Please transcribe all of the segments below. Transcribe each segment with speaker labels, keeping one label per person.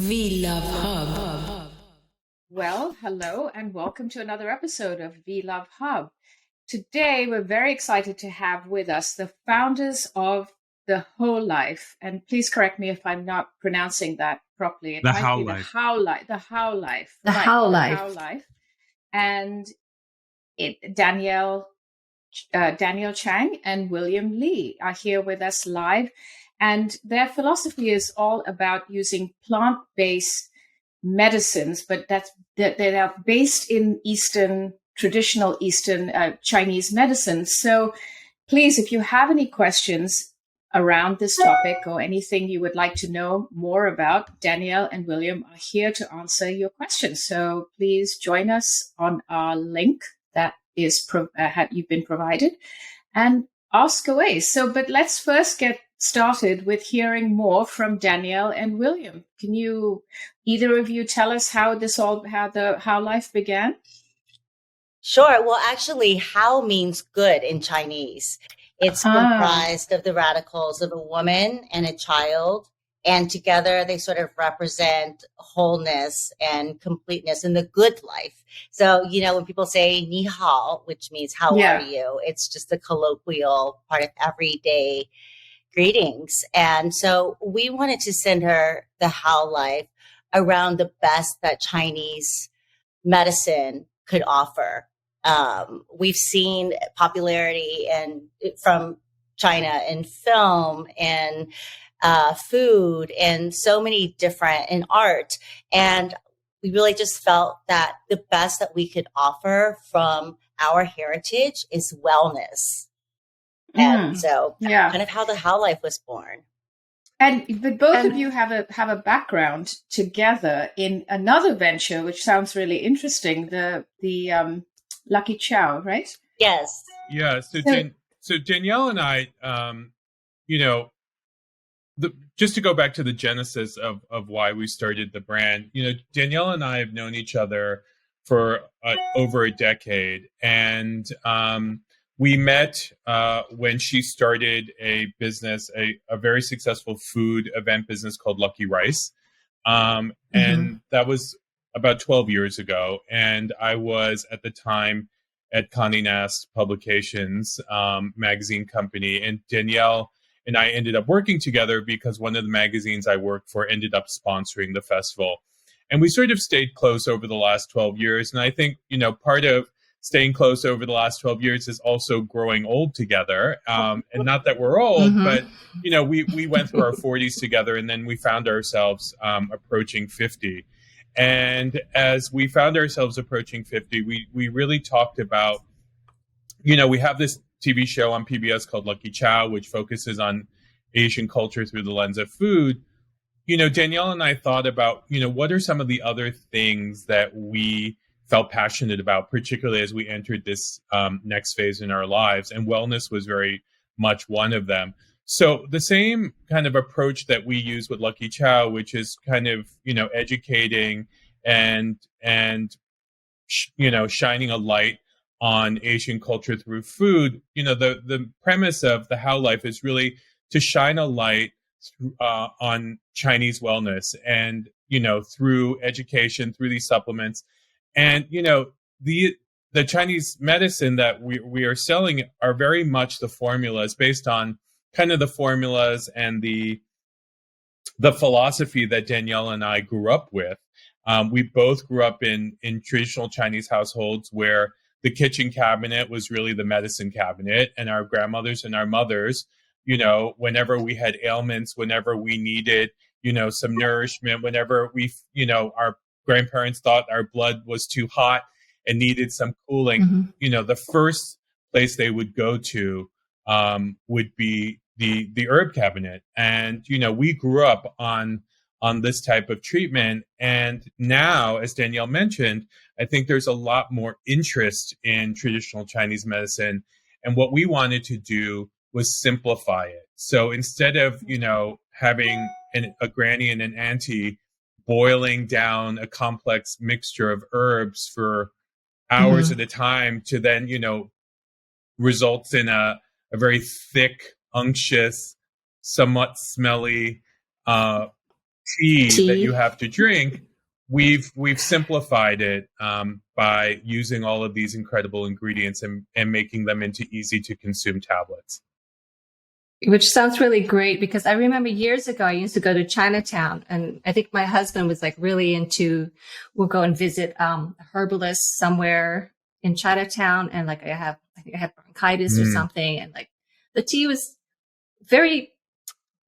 Speaker 1: We Love Hub.
Speaker 2: Well, hello and welcome to another episode of V Love Hub. Today, we're very excited to have with us the founders of the Whole Life. And please correct me if I'm not pronouncing that properly. It
Speaker 3: The
Speaker 2: might
Speaker 3: How
Speaker 2: be the
Speaker 3: Life.
Speaker 2: How Life, the How Life,
Speaker 1: The
Speaker 2: right?
Speaker 1: Hao
Speaker 2: The
Speaker 1: Life.
Speaker 2: How Life. And Danielle Chang and William Lee are here with us live. And their philosophy is all about using plant-based medicines, but that they are based in traditional Eastern Chinese medicine. So please, if you have any questions around this topic or anything you would like to know more about, Danielle and William are here to answer your questions. So please join us on our link that is you've been provided and ask away. But let's first get started with hearing more from Danielle and William. Can you, either of you, tell us how how life began?
Speaker 4: Sure. Well, actually, Hao means good in Chinese. It's comprised of the radicals of a woman and a child, and together they sort of represent wholeness and completeness in the good life. So, when people say ni hao, which means how
Speaker 2: Yeah.
Speaker 4: are you? It's just a colloquial part of everyday greetings. And so we wanted to center the Hao life around the best that Chinese medicine could offer. We've seen popularity from China in film and food and so many different in art. And we really just felt that the best that we could offer from our heritage is wellness. And so that's kind of how the How Life was born.
Speaker 2: But both of you have a background together in another venture, which sounds really interesting. The Lucky Chow, right?
Speaker 4: Yes.
Speaker 3: Yeah. So Danielle and I, just to go back to the genesis of why we started the brand, Danielle and I have known each other for over a decade, and we met when she started a business, a very successful food event business called Lucky Rice. And that was about 12 years ago. And I was at the time at Condé Nast Publications magazine company. And Danielle and I ended up working together because one of the magazines I worked for ended up sponsoring the festival. And we sort of stayed close over the last 12 years. And I think, part of staying close over the last 12 years is also growing old together. And not that we're old, but, we went through our 40s together, and then we found ourselves approaching 50. And as we found ourselves approaching 50, we really talked about, we have this TV show on PBS called Lucky Chow, which focuses on Asian culture through the lens of food. Danielle and I thought about, what are some of the other things that we felt passionate about, particularly as we entered this next phase in our lives. And wellness was very much one of them. So the same kind of approach that we use with Lucky Chow, which is kind of, educating and shining a light on Asian culture through food. The premise of the How Life is really to shine a light on Chinese wellness and, through education, through these supplements. And, the Chinese medicine that we are selling are very much the formulas based on kind of the formulas and the philosophy that Danielle and I grew up with. We both grew up in traditional Chinese households where the kitchen cabinet was really the medicine cabinet, and our grandmothers and our mothers, whenever we had ailments, whenever we needed, some nourishment, whenever our grandparents thought our blood was too hot and needed some cooling, the first place they would go to would be the herb cabinet. And, we grew up on this type of treatment. And now, as Danielle mentioned, I think there's a lot more interest in traditional Chinese medicine. And what we wanted to do was simplify it. So instead of, having a granny and an auntie boiling down a complex mixture of herbs for hours at a time to then, results in a very thick, unctuous, somewhat smelly tea that
Speaker 1: Tea.
Speaker 3: you have to drink, we've simplified it by using all of these incredible ingredients and making them into easy to consume tablets.
Speaker 5: Which sounds really great, because I remember years ago I used to go to Chinatown, and I think my husband was like really into, we'll go and visit a herbalist somewhere in Chinatown, and like I think I had bronchitis or something, and like the tea was very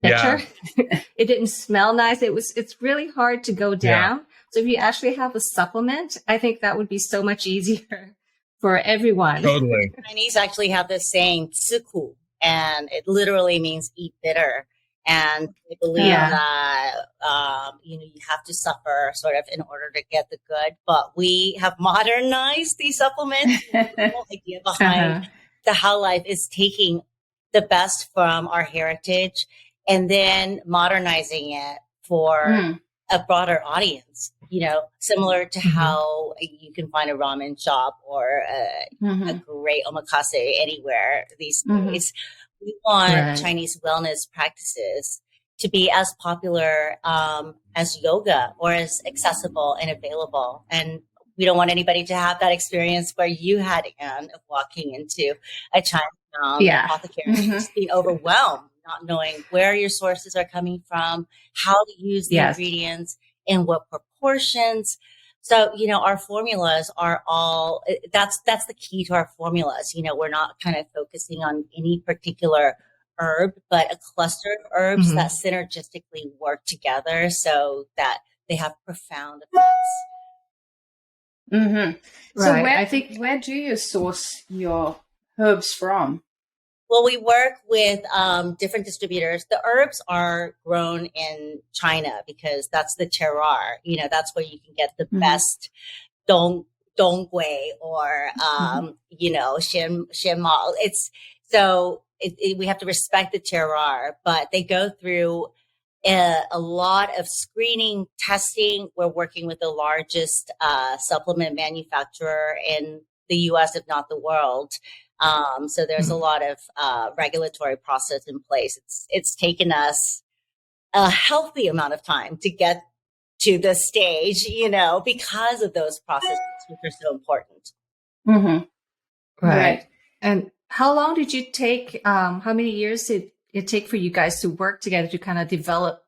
Speaker 5: bitter.
Speaker 3: Yeah.
Speaker 5: It didn't smell nice. It's really hard to go down. So if you actually have a supplement, I think that would be so much easier for everyone.
Speaker 3: Totally.
Speaker 4: Chinese actually have this saying, 吃苦, and it literally means eat bitter. And they believe that, you have to suffer sort of in order to get the good. But we have modernized these supplements. The whole idea behind the Hao Life is taking the best from our heritage and then modernizing it for a broader audience, similar to how you can find a ramen shop or a great omakase anywhere these days. We want Chinese wellness practices to be as popular as yoga, or as accessible and available. And we don't want anybody to have that experience where you had, Anne, of walking into a Chinatown apothecary, just being overwhelmed, not knowing where your sources are coming from, how to use the ingredients, in what proportions. So, our formulas are all, that's the key to our formulas. We're not kind of focusing on any particular herb, but a cluster of herbs that synergistically work together so that they have profound effects.
Speaker 2: So where do you source your herbs from?
Speaker 4: Well, we work with different distributors. The herbs are grown in China because that's the terroir. That's where you can get the best donggui or, xianmao. We have to respect the terroir, but they go through a lot of screening, testing. We're working with the largest supplement manufacturer in the U.S., if not the world. So there's a lot of regulatory process in place. It's taken us a healthy amount of time to get to the stage, because of those processes, which are so important.
Speaker 5: Right. And how long did you take? How many years did it take for you guys to work together to kind of develop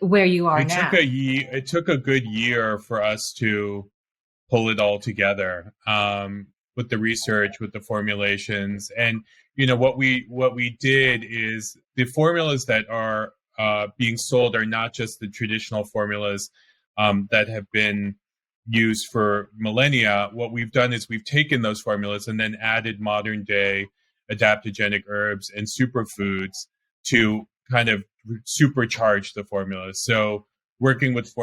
Speaker 5: where you are now?
Speaker 3: It took a good year for us to pull it all together. With the research, with the formulations, and what we did is the formulas that are being sold are not just the traditional formulas that have been used for millennia. What we've done is we've taken those formulas and then added modern day adaptogenic herbs and superfoods to kind of supercharge the formulas. So working with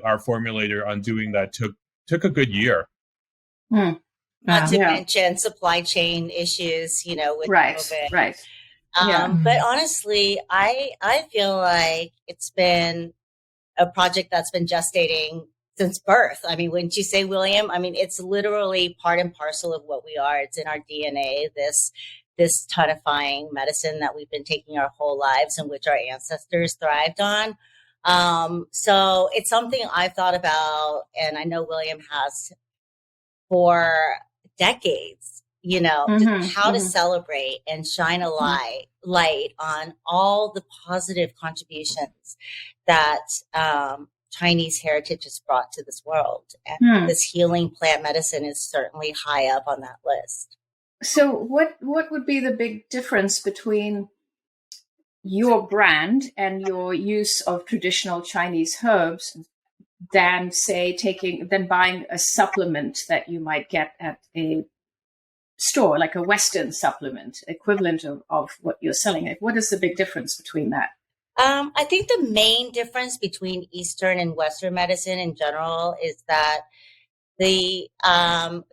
Speaker 3: our formulator on doing that took a good year.
Speaker 4: Not to mention supply chain issues, with COVID.
Speaker 2: Right.
Speaker 4: But honestly, I feel like it's been a project that's been gestating since birth. I mean, wouldn't you say, William? I mean, it's literally part and parcel of what we are. It's in our DNA, this tonifying medicine that we've been taking our whole lives and which our ancestors thrived on. So it's something I've thought about, and I know William has, for decades, how to celebrate and shine a light on all the positive contributions that Chinese heritage has brought to this world. And this healing plant medicine is certainly high up on that list.
Speaker 2: So what would be the big difference between your brand and your use of traditional Chinese herbs than buying a supplement that you might get at a store, like a Western supplement equivalent of what you're selling? What is the big difference between that?
Speaker 4: I think the main difference between Eastern and Western medicine in general is that the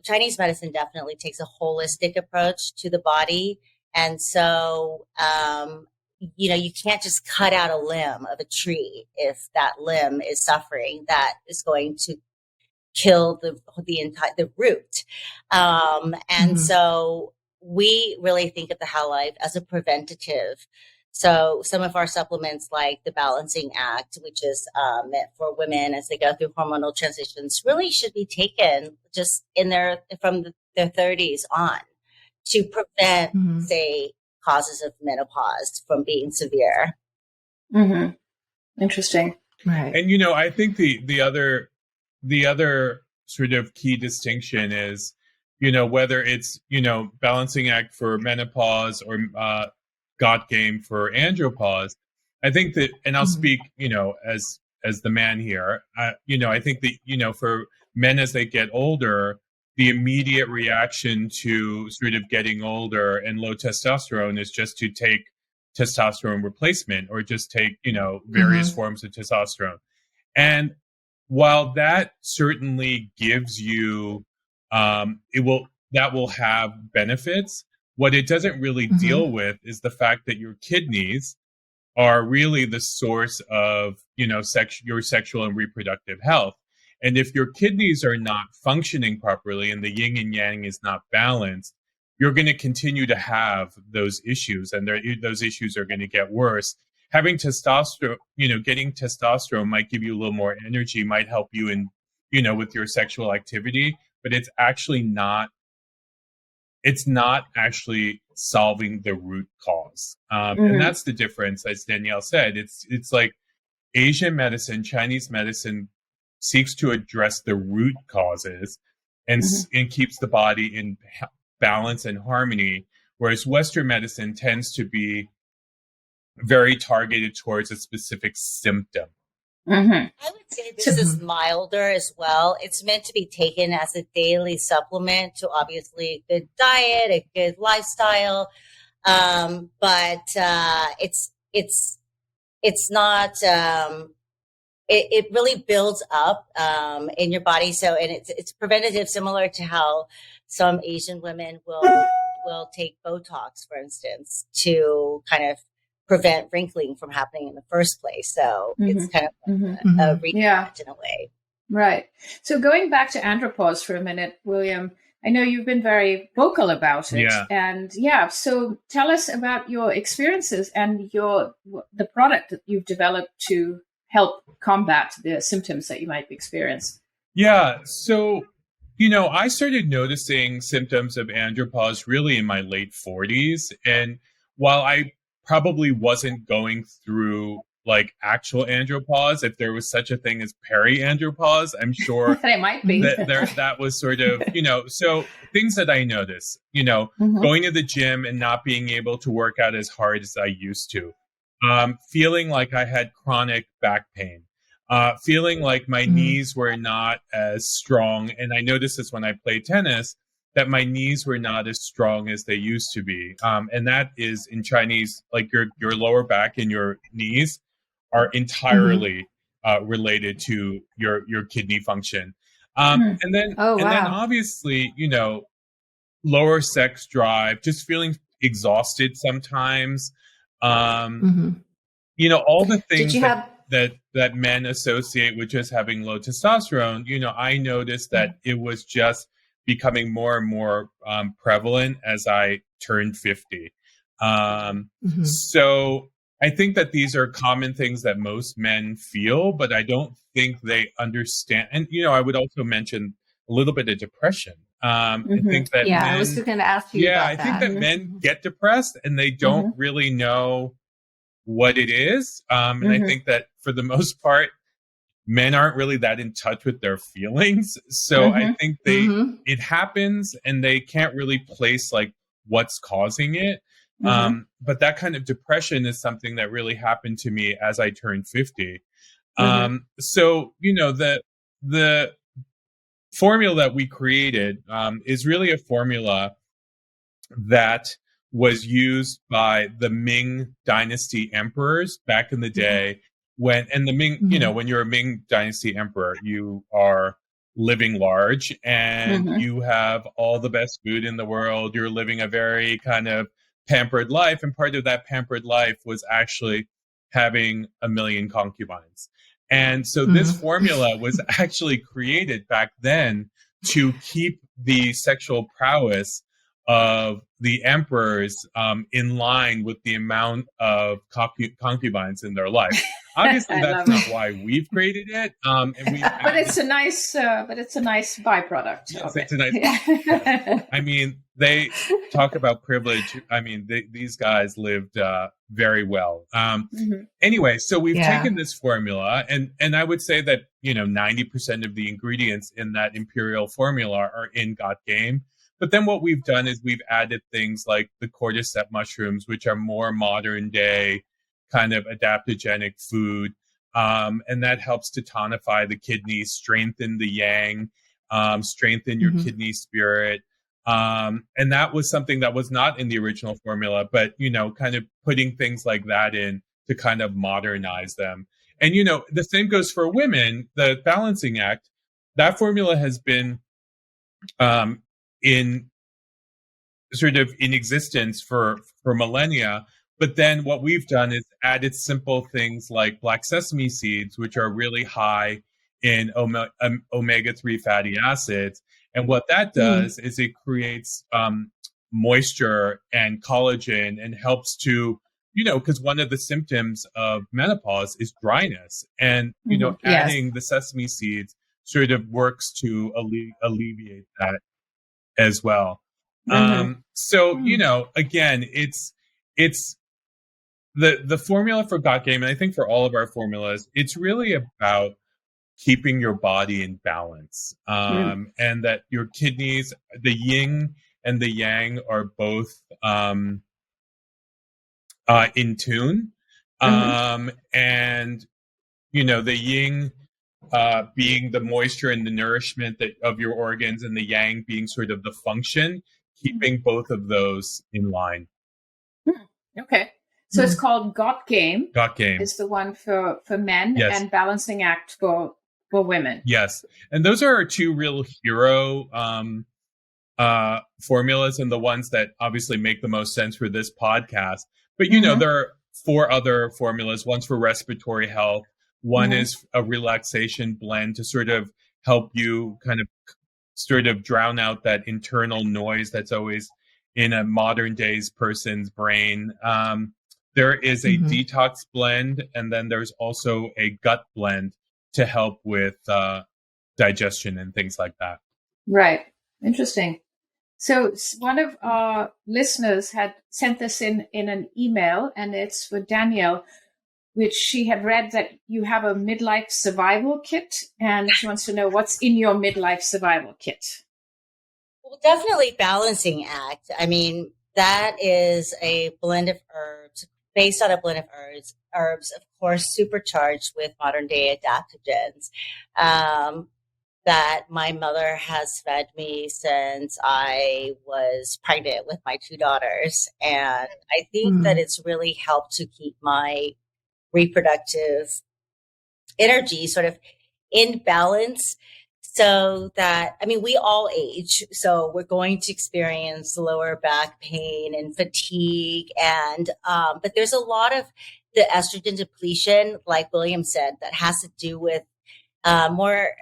Speaker 4: Chinese medicine definitely takes a holistic approach to the body. And so, you can't just cut out a limb of a tree if that limb is suffering. That is going to kill the root. And so we really think of the Hao Life as a preventative So some of our supplements, like the Balancing Act, which is meant for women as they go through hormonal transitions, really should be taken just in their 30s on to prevent, say, causes of menopause from being severe.
Speaker 2: Interesting.
Speaker 5: Right.
Speaker 3: And, I think the other sort of key distinction is, whether it's, Balancing Act for menopause or Got Game for andropause. I think that, and I'll speak, as the man here, I think that, for men as they get older, the immediate reaction to sort of getting older and low testosterone is just to take testosterone replacement or just take, various forms of testosterone. And while that certainly gives you, that will have benefits, what it doesn't really deal with is the fact that your kidneys are really the source of, your sexual and reproductive health. And if your kidneys are not functioning properly and the yin and yang is not balanced, you're going to continue to have those issues, and those issues are going to get worse. Having testosterone, getting testosterone might give you a little more energy, might help you in, with your sexual activity, but it's not actually solving the root cause. And that's the difference, as Danielle said. It's like Asian medicine, Chinese medicine seeks to address the root causes and keeps the body in balance and harmony, whereas Western medicine tends to be very targeted towards a specific symptom.
Speaker 4: I would say this is milder as well. It's meant to be taken as a daily supplement to obviously a good diet, a good lifestyle. But it's not, it really builds up in your body. So, and it's preventative, similar to how some Asian women will take Botox, for instance, to kind of prevent wrinkling from happening in the first place. So it's kind of a react in a way.
Speaker 2: Right. So going back to andropause for a minute, William, I know you've been very vocal about it.
Speaker 3: Yeah.
Speaker 2: And so tell us about your experiences and the product that you've developed to help combat the symptoms that you might be experiencing.
Speaker 3: Yeah. So, I started noticing symptoms of andropause really in my late 40s. And while I probably wasn't going through like actual andropause, if there was such a thing as periandropause, I'm sure
Speaker 2: it might be.
Speaker 3: that was sort of, so things that I noticed, going to the gym and not being able to work out as hard as I used to, feeling like I had chronic back pain, feeling like my knees were not as strong. And I noticed this when I played tennis, that my knees were not as strong as they used to be. And that is in Chinese, like your lower back and your knees are entirely related to your kidney function. And then obviously, lower sex drive, just feeling exhausted sometimes. All the things that men associate with just having low testosterone, I noticed that it was just becoming more and more prevalent as I turned 50. So I think that these are common things that most men feel, but I don't think they understand. And, I would also mention a little bit of depression. I think that men,
Speaker 5: I was going to ask you about that.
Speaker 3: I think that men get depressed and they don't really know what it is. And I think that for the most part, men aren't really that in touch with their feelings. So I think it happens and they can't really place like what's causing it. But that kind of depression is something that really happened to me as I turned 50. So, the formula that we created is really a formula that was used by the Ming Dynasty emperors back in the day. When the Ming, when you're a Ming Dynasty emperor, you are living large and you have all the best food in the world. You're living a very kind of pampered life. And part of that pampered life was actually having 1 million concubines. And so this formula was actually created back then to keep the sexual prowess of the emperors in line with the amount of concubines in their life. Obviously,
Speaker 2: I
Speaker 3: that's
Speaker 2: love
Speaker 3: not
Speaker 2: it.
Speaker 3: why we've created it, and we've
Speaker 2: But it's a nice, byproduct
Speaker 3: yes,
Speaker 2: of it.
Speaker 3: it's a nice.
Speaker 2: Yeah.
Speaker 3: Yes. I mean, they talk about privilege. I mean, these guys lived very well.
Speaker 2: Mhm.
Speaker 3: Anyway, so we've
Speaker 5: Yeah.
Speaker 3: taken this formula, and I would say that 90% of the ingredients in that imperial formula are in Got Game. But then what we've done is we've added things like the cordyceps mushrooms, which are more modern day kind of adaptogenic food. And that helps to tonify the kidneys, strengthen the yang, strengthen your
Speaker 5: Mhm.
Speaker 3: kidney spirit. And that was something that was not in the original formula, but, kind of putting things like that in to kind of modernize them. And, the same goes for women, the balancing act. That formula has been in sort of in existence for millennia. But then what we've done is added simple things like black sesame seeds, which are really high in omega-3 fatty acids. And what that does is it creates moisture and collagen and helps to, because one of the symptoms of menopause is dryness. And,
Speaker 2: Mhm. Yes.
Speaker 3: adding the sesame seeds sort of works to alleviate that as well.
Speaker 2: Mhm.
Speaker 3: So,
Speaker 5: Mm.
Speaker 3: again, it's the formula for Got Game, and I think for all of our formulas, it's really about keeping your body in balance.
Speaker 2: Mm.
Speaker 3: And that your kidneys, the yin and the yang are both in tune.
Speaker 2: Mhm.
Speaker 3: And the yin being the moisture and the nourishment of your organs, and the yang being sort of the function, keeping both of those in line.
Speaker 2: Okay. So it's
Speaker 5: Mm.
Speaker 2: called Got Game.
Speaker 3: Got Game.
Speaker 2: Is the one for men,
Speaker 3: Yes.
Speaker 2: and Balancing Act for women.
Speaker 3: Yes. And those are our two real hero formulas, and the ones that obviously make the most sense for this podcast. But
Speaker 2: Mhm.
Speaker 3: there are 4 other formulas. One's for respiratory health. One
Speaker 2: Mhm.
Speaker 3: is a relaxation blend to sort of help you kind of sort of drown out that internal noise that's always in a modern days person's brain. There is a
Speaker 5: Mhm.
Speaker 3: detox blend, and then there's also a gut blend to help with digestion and things like that.
Speaker 2: Right. Interesting. So one of our listeners had sent this in an email, and it's for Danielle, which she had read that you have a midlife survival kit, and she wants to know what's in your midlife survival kit.
Speaker 4: Well, definitely balancing act. I mean, that is a blend of herbs, based on a blend of herbs, of course, supercharged with modern day adaptogens. That my mother has fed me since I was pregnant with my 2 daughters. And I think that
Speaker 5: Mm.
Speaker 4: it's really helped to keep my reproductive energy sort of in balance, so that, I mean, we all age, so we're going to experience lower back pain and fatigue, and but there's a lot of the estrogen depletion, like William said, that has to do with more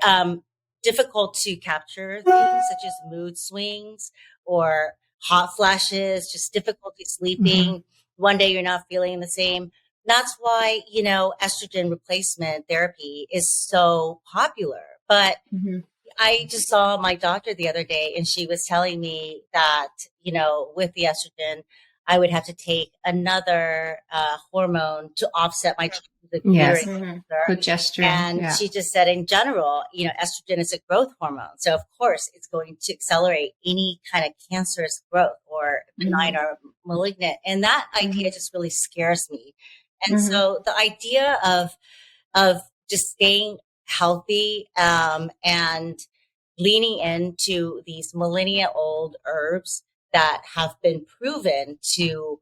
Speaker 4: um, difficult to capture things such as mood swings or hot flashes, just difficulty
Speaker 5: Mhm.
Speaker 4: sleeping. One day you're not feeling the same. That's why, estrogen replacement therapy is so popular. But
Speaker 2: Mhm.
Speaker 4: I just saw my doctor the other day, and she was telling me that, with the estrogen, I would have to take another hormone to offset my chances of
Speaker 5: Yes.
Speaker 4: uterine
Speaker 2: Mhm.
Speaker 4: cancer.
Speaker 5: Progesterone.
Speaker 4: And
Speaker 5: Yeah.
Speaker 4: she just said, in general, estrogen is a growth hormone. So, of course, it's going to accelerate any kind of cancerous growth or benign
Speaker 2: Mhm.
Speaker 4: or malignant. And that idea just really scares me. And
Speaker 2: Mhm.
Speaker 4: so the idea of just staying healthy, and leaning into these millennia old herbs that have been proven to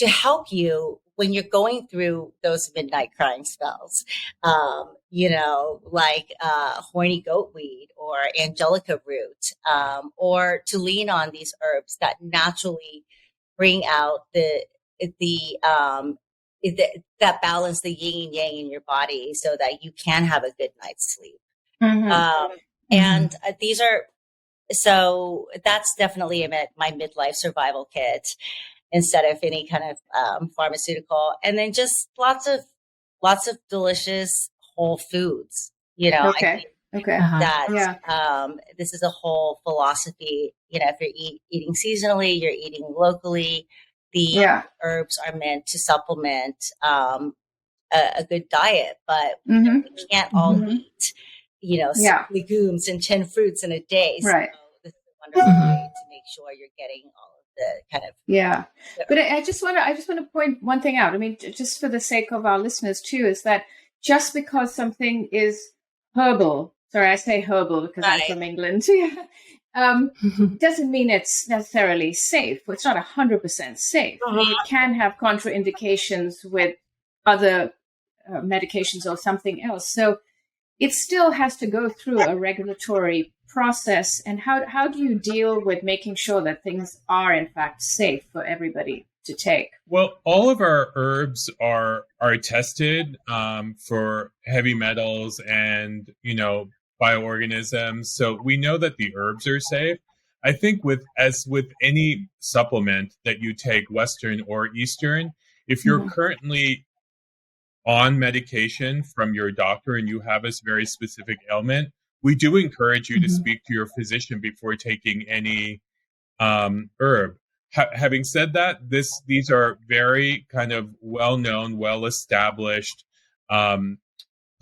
Speaker 4: help you when you're going through those midnight crying spells, like horny goatweed or angelica root, or to lean on these herbs that naturally bring out the that balance, the yin and yang in your body, so that you can have a good night's sleep.
Speaker 2: Mhm.
Speaker 4: Um,
Speaker 5: Mhm.
Speaker 4: and these are So that's definitely my midlife survival kit instead of any kind of pharmaceutical. And then just lots of delicious whole foods. I
Speaker 2: Okay.
Speaker 4: think
Speaker 2: Okay.
Speaker 4: that
Speaker 2: Yeah.
Speaker 4: this is a whole philosophy. If you're eating seasonally, you're eating locally. The
Speaker 2: Yeah.
Speaker 4: herbs are meant to supplement a good diet, but
Speaker 2: Mm-hmm.
Speaker 4: we can't all
Speaker 2: Mhm.
Speaker 4: eat,
Speaker 2: Yeah.
Speaker 4: legumes and 10 fruits in a day.
Speaker 2: Right.
Speaker 4: So this is a wonderful
Speaker 5: Mhm.
Speaker 4: way to make sure you're getting all of the kind of
Speaker 2: Yeah. But I just want to point one thing out. I mean, just for the sake of our listeners too, is that just because something is herbal, sorry, I say herbal because I'm
Speaker 4: right.
Speaker 2: from England, doesn't mean it's necessarily safe. It's not 100% safe. It can have contraindications with other medications or something else. So it still has to go through a regulatory process. And how do you deal with making sure that things are in fact safe for everybody to take?
Speaker 3: Well, all of our herbs are tested for heavy metals and bioorganisms, so we know that the herbs are safe. I think as with any supplement that you take, Western or Eastern, if you're
Speaker 2: Mhm.
Speaker 3: currently on medication from your doctor and you have a very specific ailment, we do encourage you to
Speaker 2: Mhm.
Speaker 3: speak to your physician before taking any herb. Having said that, these are very kind of well-known, well-established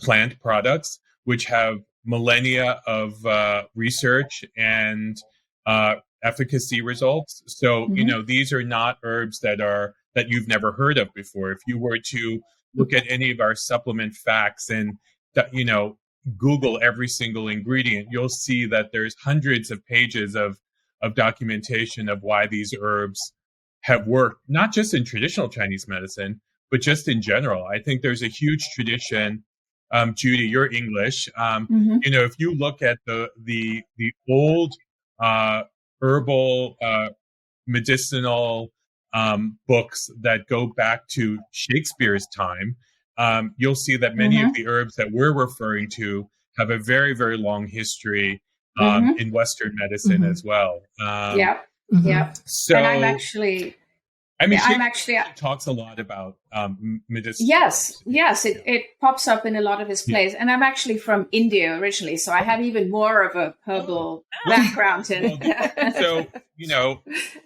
Speaker 3: plant products, which have millennia of research and efficacy results. So,
Speaker 2: Mhm.
Speaker 3: these are not herbs that you've never heard of before. If you were to look at any of our supplement facts and Google every single ingredient, you'll see that there's hundreds of pages of documentation of why these herbs have worked, not just in traditional Chinese medicine, but just in general. I think there's a huge tradition. Judy, you're English.
Speaker 2: Mhm.
Speaker 3: If you look at the old uh, herbal medicinal books that go back to Shakespeare's time, you'll see that many of
Speaker 2: Mhm.
Speaker 3: the herbs that we're referring to have a very, very long history
Speaker 2: Mhm.
Speaker 3: in Western medicine
Speaker 5: Mhm.
Speaker 3: as well.
Speaker 2: Yep.
Speaker 5: Mhm.
Speaker 2: Yep. And
Speaker 3: So, I mean,
Speaker 2: I'm
Speaker 3: Shakespeare
Speaker 2: actually
Speaker 3: actually talks a lot about medicinal
Speaker 2: yes,
Speaker 3: herbs.
Speaker 2: yes, it pops up in a lot of his
Speaker 3: Yeah.
Speaker 2: plays. And I'm actually from India originally, so I have even more of a herbal
Speaker 3: Well,
Speaker 2: background in.
Speaker 3: so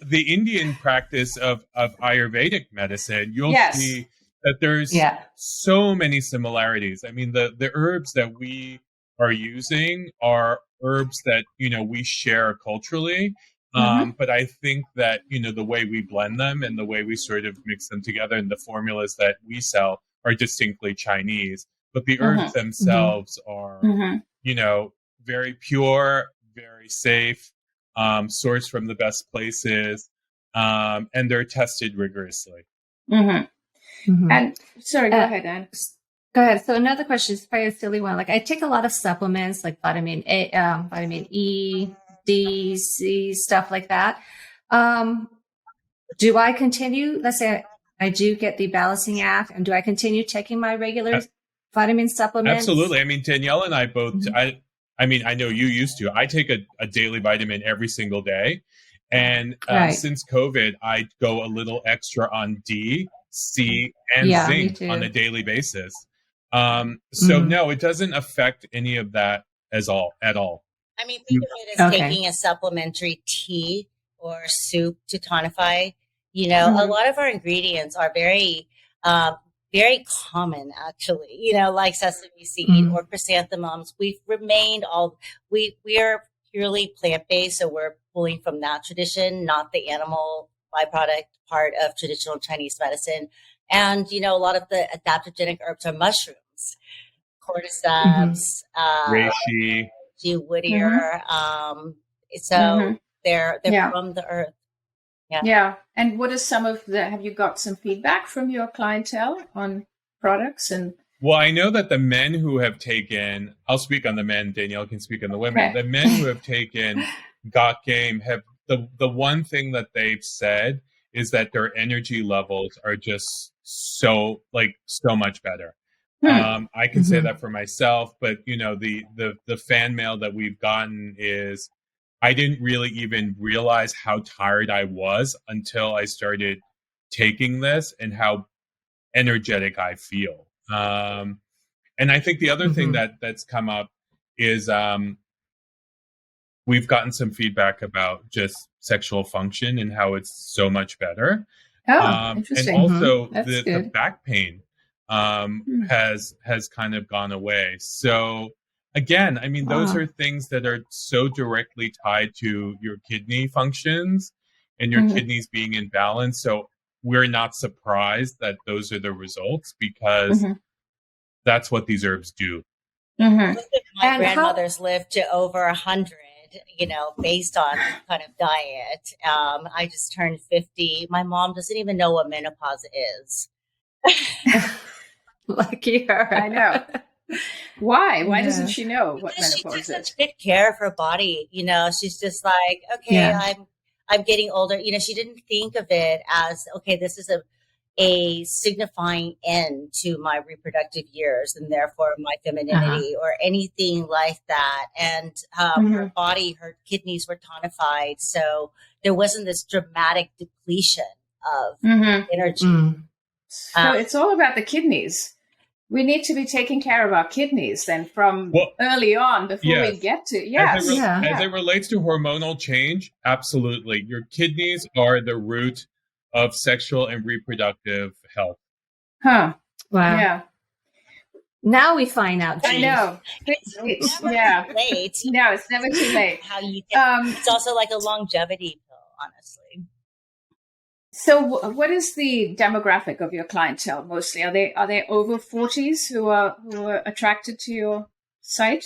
Speaker 3: the Indian practice of Ayurvedic medicine, you'll
Speaker 2: Yes.
Speaker 3: see that there's
Speaker 5: Yeah.
Speaker 3: so many similarities. I mean, the herbs that we are using are herbs that we share culturally.
Speaker 2: Mm-hmm.
Speaker 3: But I think that the way we blend them and the way we sort of mix them together and the formulas that we sell are distinctly Chinese. But the herbs
Speaker 2: Mm-hmm.
Speaker 5: Mhm.
Speaker 3: themselves are
Speaker 2: Mm-hmm.
Speaker 3: very pure, very safe, sourced from the best places, and they're tested rigorously.
Speaker 2: Mm-hmm.
Speaker 5: Mhm.
Speaker 2: And sorry, go
Speaker 5: Uh,
Speaker 2: ahead, Anne.
Speaker 5: Go ahead. So another question is probably a silly one. Like I take a lot of supplements like vitamin A, vitamin E, D, C, stuff like that. Um, do I continue? Let's say I do get the balancing act, and do I continue taking my regular vitamin supplements?
Speaker 3: Absolutely. I mean, Danielle and I both.
Speaker 5: Mhm.
Speaker 3: I mean, I know you used to. I take a daily vitamin every single day, and
Speaker 5: Right.
Speaker 3: since COVID, I go a little extra on D, C, and
Speaker 5: Yeah, me
Speaker 3: zinc on a
Speaker 5: too.
Speaker 3: daily basis. So
Speaker 5: Mm.
Speaker 3: no, it doesn't affect any of that at all.
Speaker 4: I mean, think of it as
Speaker 5: Okay.
Speaker 4: taking a supplementary tea or soup to tonify. A
Speaker 2: Mm-hmm.
Speaker 4: lot of our ingredients are very common, actually. Like sesame seed
Speaker 5: Mm.
Speaker 4: or chrysanthemums. We are purely plant based, so we're pulling from that tradition, not the animal byproduct part of traditional Chinese medicine. And a lot of the adaptogenic herbs are mushrooms,
Speaker 5: Mhm.
Speaker 4: cordyceps,
Speaker 3: Reishi.
Speaker 4: G.
Speaker 2: Mm-hmm.
Speaker 4: Whittier.
Speaker 2: Mm-hmm.
Speaker 4: So they're
Speaker 2: Yeah.
Speaker 4: from the earth. Yeah.
Speaker 2: Yeah. And what is some of have you got some feedback from your clientele on products and
Speaker 3: Well, I know that the men who have taken, I'll speak on the men, Danielle can speak on the women.
Speaker 2: okay.
Speaker 3: The men who have taken Got Game have the one thing that they've said is that their energy levels are just so much better.
Speaker 2: Hmm.
Speaker 3: I can say
Speaker 5: Mhm.
Speaker 3: that for myself, but the fan mail that we've gotten is I didn't really even realize how tired I was until I started taking this and how energetic I feel. And I think the other thing that's come up is we've gotten some feedback about just sexual function and how it's so much better.
Speaker 2: Interesting.
Speaker 3: And also
Speaker 5: That's
Speaker 3: the back pain has kind of gone away. So again, I mean, those are things that are so directly tied to your kidney functions and your kidneys being in balance. So we're not surprised that those are the results because that's what these herbs do.
Speaker 4: My grandmother's lived to over 100, based on kind of diet. I just turned 50. My mom doesn't even know what menopause is.
Speaker 5: Lucky her.
Speaker 2: I know. Why? Why doesn't she know what menopause
Speaker 4: she takes
Speaker 2: is?
Speaker 4: such good care of her body. She's just like, okay, I'm getting older. She didn't think of it as, okay, this is a signifying end to my reproductive years and therefore my femininity or anything like that. And her body, her kidneys were tonified. So there wasn't this dramatic depletion of energy.
Speaker 2: So it's all about the kidneys. We need to be taking care of our kidneys then from early on before we get to,
Speaker 3: As it relates to hormonal change, absolutely. Your kidneys are the root of sexual and reproductive health.
Speaker 5: Wow.
Speaker 2: Yeah.
Speaker 5: Now we find out.
Speaker 2: I know.
Speaker 4: It's never too late.
Speaker 2: No, it's never too late.
Speaker 4: How you it's also like a longevity pill, honestly.
Speaker 2: So what is the demographic of your clientele mostly? Are they over 40s who are attracted to your site?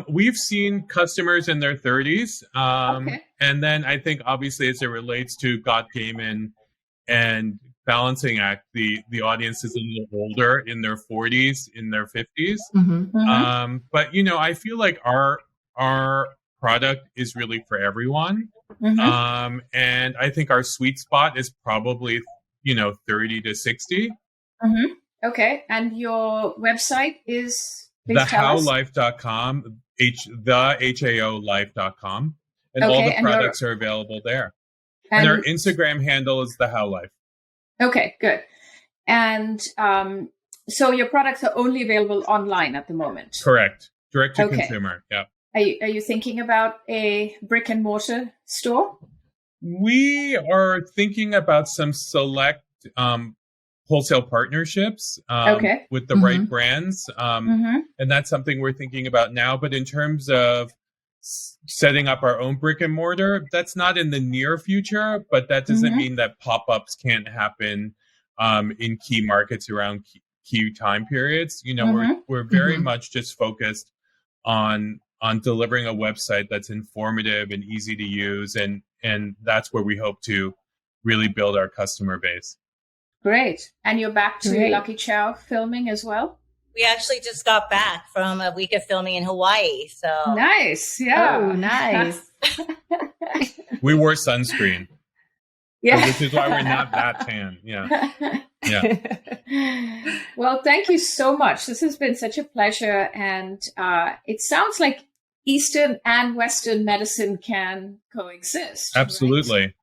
Speaker 3: We've seen customers in their 30s. And then I think obviously as it relates to God Game and Balancing Act, the audience is a little older, in their 40s, in their 50s. But I feel like our product is really for everyone. And I think our sweet spot is probably 30 to 60.
Speaker 2: Okay. And your website is
Speaker 3: thehaolife.com, HAOlife.com. And all the products are available there. And our Instagram handle is the Hao Life.
Speaker 2: Okay, good. And so your products are only available online at the moment?
Speaker 3: Correct. Direct to consumer. Yeah.
Speaker 2: Are you thinking about a brick and mortar store?
Speaker 3: We are thinking about some select wholesale partnerships with the right brands. And that's something we're thinking about now. But in terms of setting up our own brick and mortar, that's not in the near future, but that doesn't mean that pop-ups can't happen in key markets around key time periods. We're very much just focused on delivering a website that's informative and easy to use. And that's where we hope to really build our customer base.
Speaker 2: Great. And you're back to Lucky Chow filming as well?
Speaker 4: We actually just got back from a week of filming in Hawaii. So
Speaker 2: nice. Yeah.
Speaker 5: Oh, nice.
Speaker 3: We wore sunscreen.
Speaker 2: Yeah.
Speaker 3: So this is why we're not that tan. Yeah.
Speaker 2: Well, thank you so much. This has been such a pleasure. And it sounds like Eastern and Western medicine can coexist.
Speaker 3: Absolutely.
Speaker 2: Right?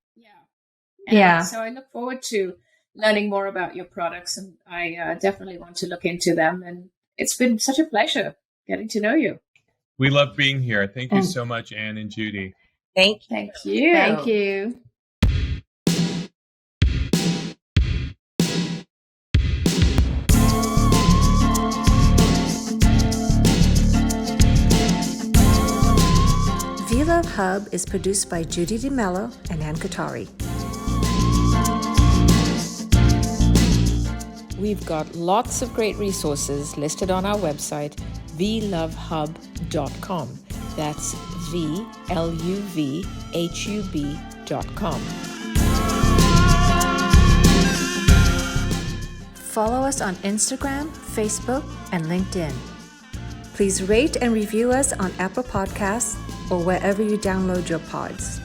Speaker 2: Yeah. So I look forward to learning more about your products, and I definitely want to look into them. And it's been such a pleasure getting to know you.
Speaker 3: We love being here. Thank you so much, Anne and Judy.
Speaker 4: Thank
Speaker 2: you.
Speaker 5: Thank you.
Speaker 6: V-Love Hub is produced by Judy DeMello and Ann Katari.
Speaker 1: We've got lots of great resources listed on our website, vlovehub.com. That's VLUVHUB.com.
Speaker 6: Follow us on Instagram, Facebook, and LinkedIn. Please rate and review us on Apple Podcasts or wherever you download your pods.